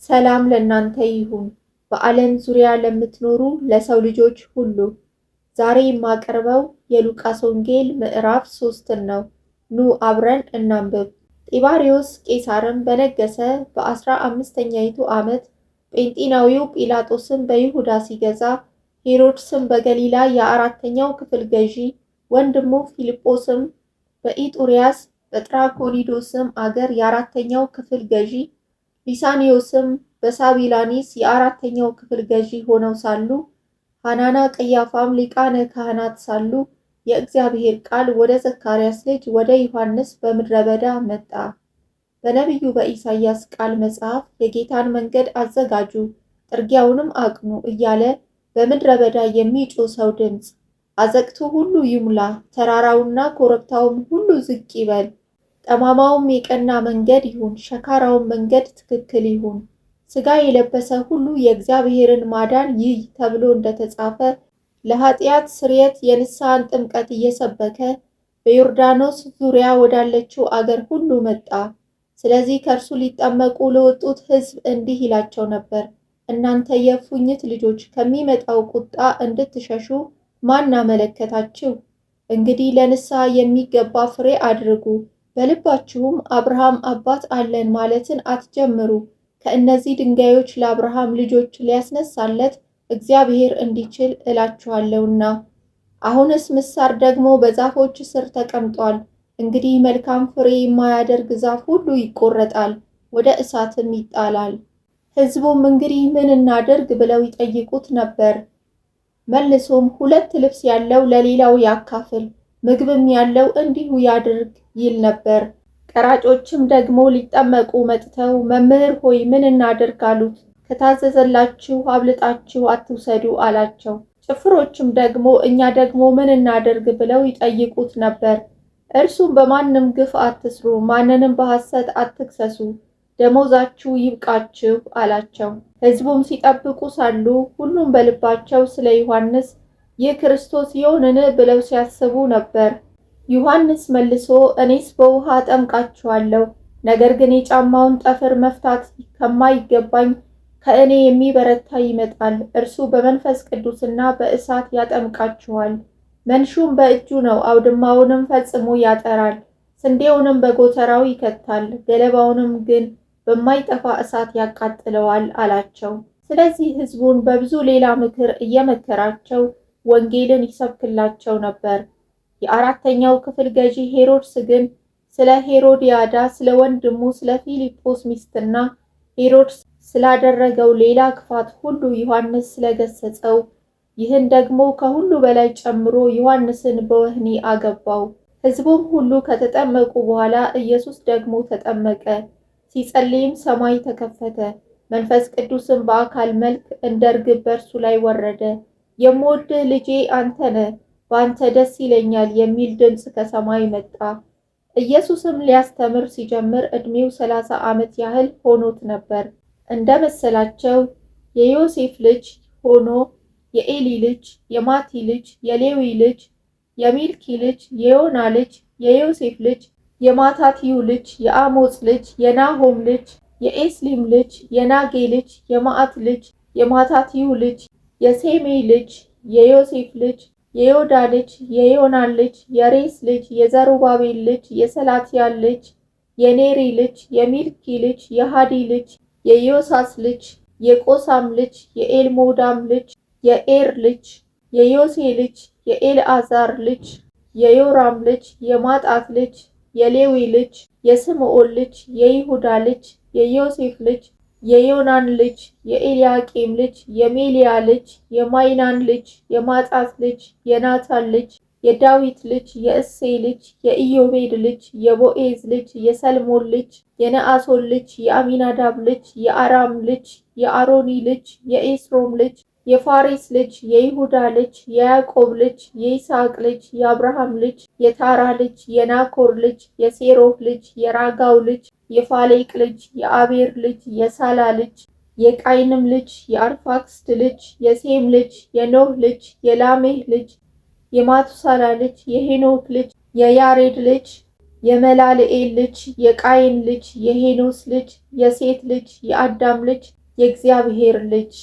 ሰላም ለእናንተ ይሁን በዓለም ዙሪያ ለምትኖሩ ለሰው ልጆች ሁሉ። ዛሬ የማቀርበው የሉቃስ ወንጌል ምዕራፍ 3 ነው። ኑ አብረን እናንብብ። ጢባሪዮስ ቄሳርም በነገሰ በ15ኛይቱ ዓመት ጴንጤናዊው ጲላጦስም በይሁዳ ሲገዛ፣ ሄሮድስም በገሊላ የአራተኛው ክፍል ገዢ፣ ወንድሙ ፊልጶስም በኢጡርያስ በጥራኮኒዶስም አገር የአራተኛው ክፍል ገዢ፣ ሊሳኒዮስም በሳቢላኒስ የአራተኛው ክፍል ገዢ ሆነው ሳሉ፣ ሐናና ቀያፋም ሊቃነ ካህናት ሳሉ፣ የእግዚአብሔር ቃል ወደ ዘካርያስ ልጅ ወደ ዮሐንስ በምድረ በዳ መጣ። በነቢዩ በኢሳይያስ ቃል መጽሐፍ የጌታን መንገድ አዘጋጁ፣ ጥርጊያውንም አቅኑ እያለ በምድረ በዳ የሚጮህ ሰው ድምፅ፣ አዘቅቱ ሁሉ ይሙላ፣ ተራራውና ኮረብታውም ሁሉ ዝቅ ይበል፣ ጠማማውም የቀና መንገድ ይሁን፣ ሸካራውም መንገድ ትክክል ይሁን፣ ሥጋ የለበሰ ሁሉ የእግዚአብሔርን ማዳን ይይ ተብሎ እንደተጻፈ ለኃጢአት ስርየት የንስሐን ጥምቀት እየሰበከ በዮርዳኖስ ዙሪያ ወዳለችው አገር ሁሉ መጣ። ስለዚህ ከእርሱ ሊጠመቁ ለወጡት ሕዝብ እንዲህ ይላቸው ነበር፣ እናንተ የእፉኝት ልጆች ከሚመጣው ቁጣ እንድትሸሹ ማን አመለከታችሁ? እንግዲህ ለንስሐ የሚገባ ፍሬ አድርጉ፣ በልባችሁም አብርሃም አባት አለን ማለትን አትጀምሩ። ከእነዚህ ድንጋዮች ለአብርሃም ልጆች ሊያስነሳለት እግዚአብሔር እንዲችል እላችኋለሁና። አሁንስ ምሳር ደግሞ በዛፎች ስር ተቀምጧል። እንግዲህ መልካም ፍሬ የማያደርግ ዛፍ ሁሉ ይቆረጣል፣ ወደ እሳትም ይጣላል። ሕዝቡም እንግዲህ ምን እናድርግ ብለው ይጠይቁት ነበር። መልሶም 2 ልብስ ያለው ለሌላው ያካፍል፣ ምግብም ያለው እንዲሁ ያድርግ ይል ነበር። ቀራጮችም ደግሞ ሊጠመቁ መጥተው መምህር ሆይ ምን እናድርግ አሉት። ከታዘዘላችሁ አብልጣችሁ አትውሰዱ አላቸው። ጭፍሮችም ደግሞ እኛ ደግሞ ምን እናድርግ ብለው ይጠይቁት ነበር። እርሱም በማንም ግፍ አትስሩ፣ ማንንም በሐሰት አትክሰሱ፣ ደሞዛችሁ ይብቃችሁ አላቸው። ሕዝቡም ሲጠብቁ ሳሉ ሁሉም በልባቸው ስለ ዮሐንስ ይህ ክርስቶስ ይሆንን ብለው ሲያስቡ ነበር። ዮሐንስ መልሶ እኔስ በውሃ አጠምቃችኋለሁ፣ ነገር ግን የጫማውን ጠፍር መፍታት ከማይገባኝ ከእኔ የሚበረታ ይመጣል፣ እርሱ በመንፈስ ቅዱስና በእሳት ያጠምቃችኋል። መንሹም በእጁ ነው፣ አውድማውንም ፈጽሞ ያጠራል፣ ስንዴውንም በጎተራው ይከታል፣ ገለባውንም ግን በማይጠፋ እሳት ያቃጥለዋል አላቸው። ስለዚህ ሕዝቡን በብዙ ሌላ ምክር እየመከራቸው ወንጌልን ይሰብክላቸው ነበር። የአራተኛው ክፍል ገዢ ሄሮድስ ግን ስለ ሄሮድያዳ ስለ ወንድሙ ስለ ፊልጶስ ሚስትና ሄሮድስ ስላደረገው ሌላ ክፋት ሁሉ ዮሐንስ ስለገሰጸው፣ ይህን ደግሞ ከሁሉ በላይ ጨምሮ ዮሐንስን በወህኒ አገባው። ሕዝቡም ሁሉ ከተጠመቁ በኋላ ኢየሱስ ደግሞ ተጠመቀ። ሲጸልይም ሰማይ ተከፈተ፣ መንፈስ ቅዱስም በአካል መልክ እንደ ርግብ በእርሱ ላይ ወረደ። የምወድህ ልጄ አንተ ነህ፣ በአንተ ደስ ይለኛል የሚል ድምፅ ከሰማይ መጣ። ኢየሱስም ሊያስተምር ሲጀምር ዕድሜው 30 ዓመት ያህል ሆኖት ነበር። እንደ መሰላቸው የዮሴፍ ልጅ ሆኖ የኤሊ ልጅ፣ የማቲ ልጅ፣ የሌዊ ልጅ፣ የሚልኪ ልጅ፣ የዮና ልጅ፣ የዮሴፍ ልጅ፣ የማታትዩ ልጅ፣ የአሞጽ ልጅ፣ የናሆም ልጅ፣ የኤስሊም ልጅ፣ የናጌ ልጅ፣ የማአት ልጅ፣ የማታትዩ ልጅ፣ የሴሜይ ልጅ፣ የዮሴፍ ልጅ፣ የዮዳ ልጅ፣ የዮናን ልጅ፣ የሬስ ልጅ፣ የዘሩባቤል ልጅ፣ የሰላትያል ልጅ፣ የኔሪ ልጅ፣ የሚልኪ ልጅ፣ የሃዲ ልጅ፣ የዮሳስ ልጅ፣ የቆሳም ልጅ፣ የኤልሞዳም ልጅ፣ የኤር ልጅ፣ የዮሴ ልጅ፣ የኤልአዛር ልጅ፣ የዮራም ልጅ፣ የማጣት ልጅ፣ የሌዊ ልጅ፣ የስምዖን ልጅ፣ የይሁዳ ልጅ፣ የዮሴፍ ልጅ፣ የዮናን ልጅ፣ የኤልያቄም ልጅ፣ የሜልያ ልጅ፣ የማይናን ልጅ፣ የማጣት ልጅ፣ የናታን ልጅ፣ የዳዊት ልጅ፣ የእሴይ ልጅ፣ የኢዮቤድ ልጅ፣ የቦኤዝ ልጅ፣ የሰልሞን ልጅ፣ የነአሶን ልጅ፣ የአሚናዳብ ልጅ፣ የአራም ልጅ፣ የአሮኒ ልጅ፣ የኤስሮም ልጅ፣ የፋሬስ ልጅ፣ የይሁዳ ልጅ፣ የያዕቆብ ልጅ፣ የይስሐቅ ልጅ፣ የአብርሃም ልጅ፣ የታራ ልጅ፣ የናኮር ልጅ፣ የሴሮህ ልጅ፣ የራጋው ልጅ፣ የፋሌቅ ልጅ፣ የአቤር ልጅ፣ የሳላ ልጅ፣ የቃይንም ልጅ፣ የአርፋክስድ ልጅ፣ የሴም ልጅ፣ የኖህ ልጅ፣ የላሜህ ልጅ፣ የማቱሳላ ልጅ፣ የሄኖክ ልጅ፣ የያሬድ ልጅ፣ የመላልኤል ልጅ፣ የቃየን ልጅ፣ የሄኖስ ልጅ፣ የሴት ልጅ፣ የአዳም ልጅ፣ የእግዚአብሔር ልጅ